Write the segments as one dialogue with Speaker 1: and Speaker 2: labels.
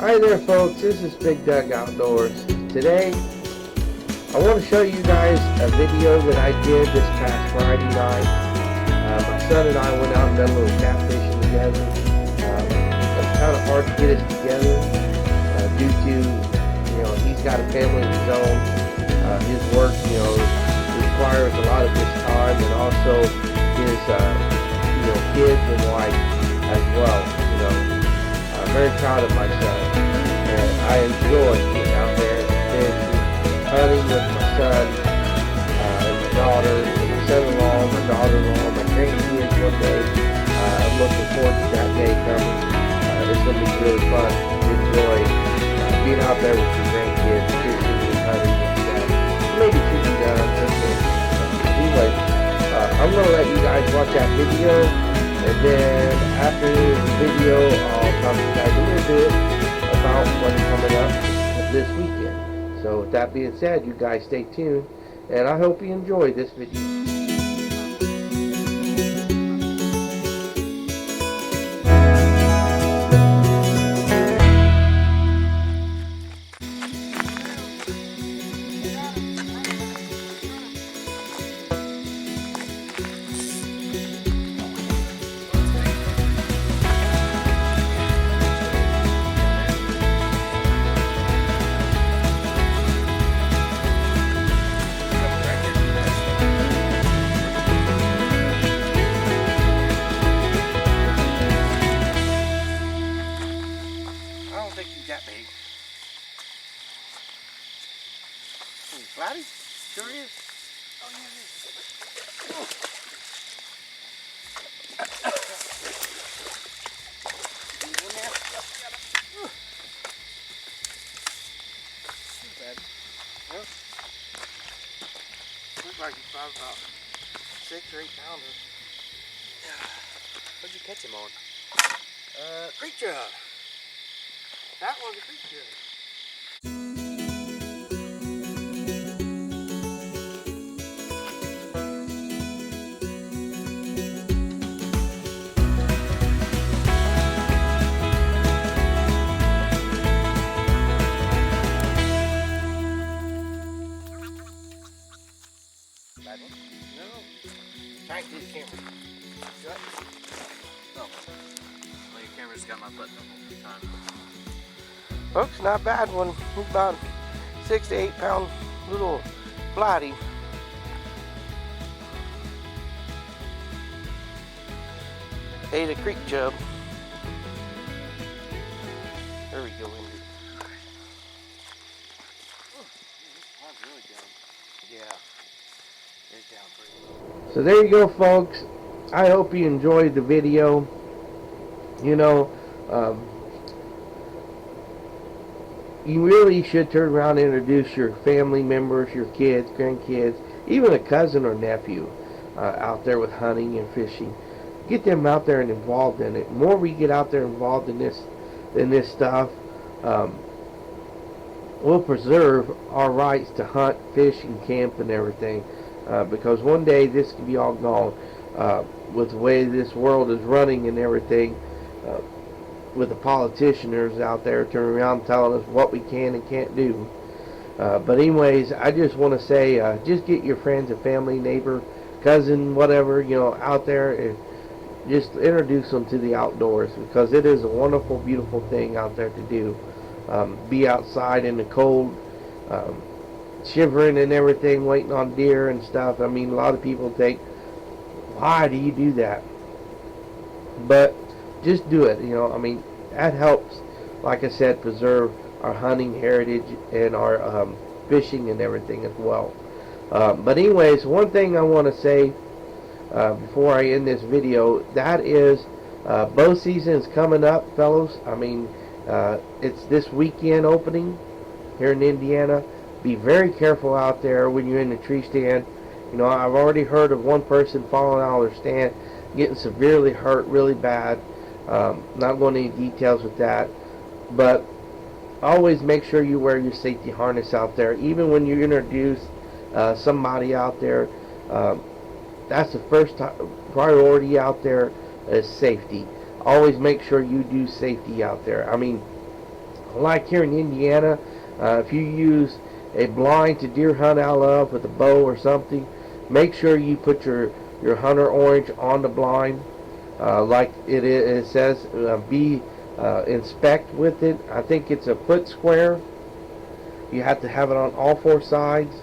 Speaker 1: Hi there folks, this is Big Doug Outdoors. Today, I want to show you guys a video that I did this past Friday night. My son and I went out and done a little catfishing together. It was kind of hard to get us together due to, he's got a family of his own. His work, requires a lot of his time, and also his, kids and wife as well. I'm very proud of my son, and I enjoy getting out there and hunting with my son and my daughter, and my son-in-law, my daughter-in-law, my grandkids one day. I'm looking forward to that day coming. It's going to be really fun to enjoy being out there with your grandkids, fishing and hunting and stuff. Maybe shooting guns. Anyway, I'm going to let you guys watch that video. And then after the video, I'll talk to you guys a little bit about what's coming up this weekend. So with that being said, you guys stay tuned, and I hope you enjoy this video. Flatty? Sure is. Oh, yeah, it is. Oh. Not bad. Well, looks like he's probably about 6 or 8 pounders. What'd you catch him on? Creek jug. That was a creek jug. Bad one? No. Trying to do the camera. What?
Speaker 2: Oh. Well, your camera's got my button up all the time.
Speaker 1: Folks, not a bad one. He's about 6 to 8 pound little flatty. Ate a creek chub. There we go, Indy.
Speaker 2: Really down.
Speaker 1: Yeah.
Speaker 2: It's down pretty.
Speaker 1: So there you go, folks. I hope you enjoyed the video. You really should turn around and introduce your family members, your kids, grandkids, even a cousin or nephew out there with hunting and fishing. Get them out there and involved in it. The more we get out there involved in this stuff, we'll preserve our rights to hunt, fish, and camp and everything. Because one day this could be all gone with the way this world is running and everything, with the politicians out there turning around telling us what we can and can't do. But anyways, I just want to say, just get your friends and family, neighbor, cousin, whatever, out there, and just introduce them to the outdoors, because it is a wonderful, beautiful thing out there to do. Be outside in the cold, shivering and everything, waiting on deer and stuff. I mean, a lot of people think, why do you do that? But just do it. I mean, that helps, like I said, preserve our hunting heritage and our fishing and everything as well. But anyways, one thing I want to say before I end this video, that is bow season is coming up, fellows. I mean, it's this weekend opening here in Indiana. Be very careful out there when you're in the tree stand. I've already heard of one person falling out of their stand, getting severely hurt, really bad. Not going into details with that, but always make sure you wear your safety harness out there. Even when you introduce somebody out there, that's the first priority out there, is safety. Always make sure you do safety out there. I mean, like here in Indiana, if you use a blind to deer hunt out of with a bow or something, make sure you put your hunter orange on the blind, like it says. Be inspect with it. I think it's a foot square. You have to have it on all four sides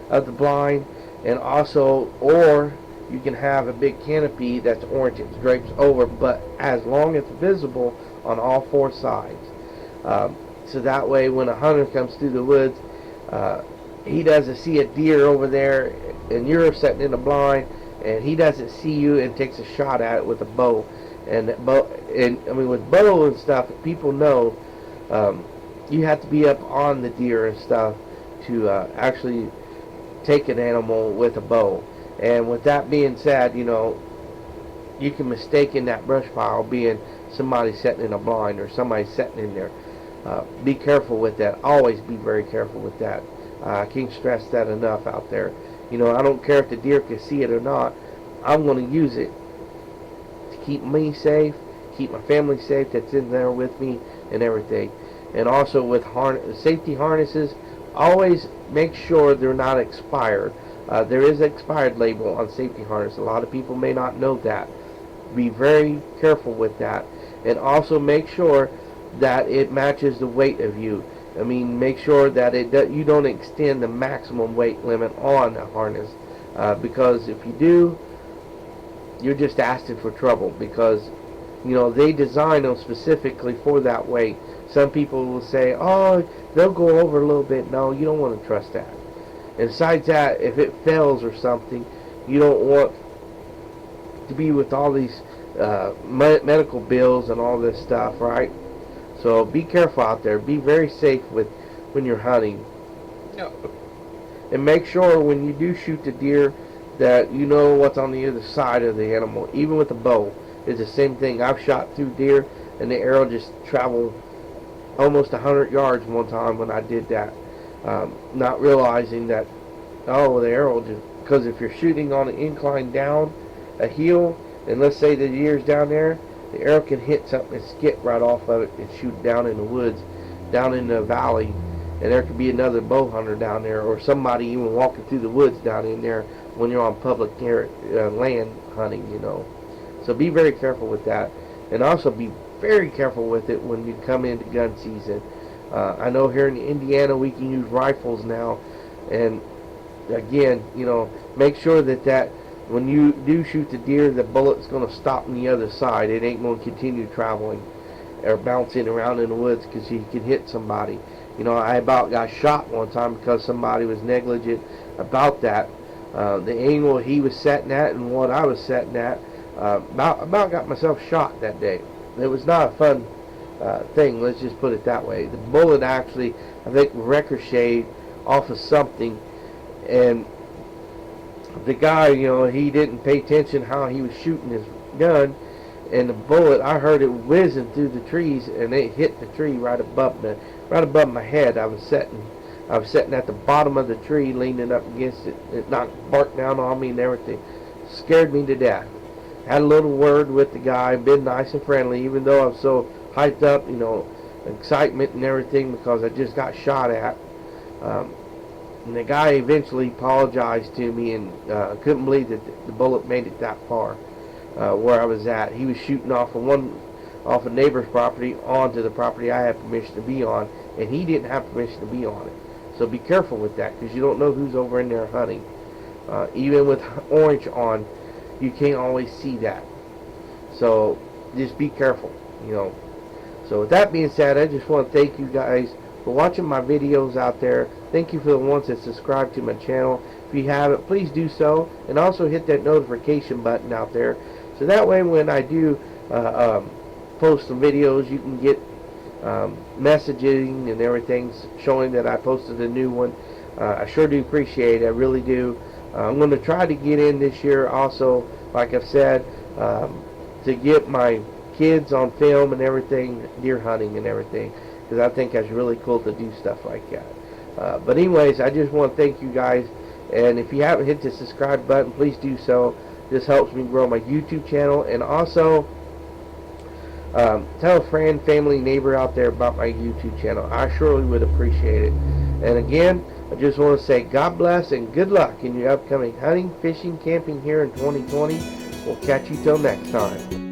Speaker 1: of the blind, and also, or you can have a big canopy that's orange, it drapes over, but as long as it's visible on all four sides. So that way when a hunter comes through the woods, he doesn't see a deer over there and you're sitting in the blind, and he doesn't see you and takes a shot at it with a bow. And I mean, with bow and stuff, people know you have to be up on the deer and stuff to actually take an animal with a bow. And with that being said, you know, you can mistake in that brush pile being somebody sitting in a blind or somebody sitting in there. Be careful with that. Always be very careful with that. I can't stress that enough out there. You know, I don't care if the deer can see it or not. I'm going to use it to keep me safe, keep my family safe that's in there with me and everything. And also with safety harnesses, always make sure they're not expired. There is an expired label on safety harness. A lot of people may not know that. Be very careful with that. And also make sure that it matches the weight of you. I mean, make sure that you don't extend the maximum weight limit on a harness, because if you do, you're just asking for trouble, because you know they design them specifically for that weight. Some people will say, oh, they'll go over a little bit. No, you don't want to trust that. And besides that, if it fails or something, you don't want to be with all these medical bills and all this stuff, right? So be careful out there. Be very safe when you're hunting.
Speaker 2: Yeah.
Speaker 1: And make sure when you do shoot the deer that you know what's on the other side of the animal. Even with a bow, it's the same thing. I've shot through deer and the arrow just traveled almost 100 yards one time when I did that. Not realizing that, oh, the arrow just, because if you're shooting on an incline down a hill, and let's say the deer's down there, the arrow can hit something and skip right off of it and shoot down in the woods, down in the valley, and there could be another bow hunter down there, or somebody even walking through the woods down in there when you're on public land hunting, you know. So be very careful with that, and also be very careful with it when you come into gun season. I know here in Indiana we can use rifles now, and again, you know, make sure that when you do shoot the deer, the bullet's going to stop on the other side. It ain't going to continue traveling or bouncing around in the woods, because you can hit somebody. You know, I about got shot one time because somebody was negligent about that. The angle he was setting at and what I was setting at, about got myself shot that day. It was not a fun thing, let's just put it that way. The bullet actually, I think, ricocheted off of something, and the guy, you know, he didn't pay attention how he was shooting his gun, and the bullet, I heard it whizzing through the trees, and it hit the tree right above my head. I was sitting at the bottom of the tree, leaning up against it. It knocked bark down on me and everything. Scared me to death. Had a little word with the guy, been nice and friendly, even though I was so hyped up, you know, excitement and everything, because I just got shot at. And the guy eventually apologized to me, and couldn't believe that the bullet made it that far where I was at. He was shooting off a neighbor's property onto the property I had permission to be on, and he didn't have permission to be on it. So be careful with that, because you don't know who's over in there hunting. Even with orange on, you can't always see that. So just be careful, you know. So with that being said, I just want to thank you guys for watching my videos out there. Thank you for the ones that subscribe to my channel. If you haven't, please do so, and also hit that notification button out there, so that way when I do post some videos, you can get messaging and everything showing that I posted a new one. I sure do appreciate it. I really do. I'm going to try to get in this year also, like I've said, to get my kids on film and everything, deer hunting and everything, because I think that's really cool to do stuff like that. But anyways, I just want to thank you guys, and if you haven't hit the subscribe button, please do so. This helps me grow my YouTube channel, and also Tell a friend, family, neighbor out there about my YouTube channel. I surely would appreciate it. And again, I just want to say God bless and good luck in your upcoming hunting, fishing, camping here in 2020. We'll catch you till next time.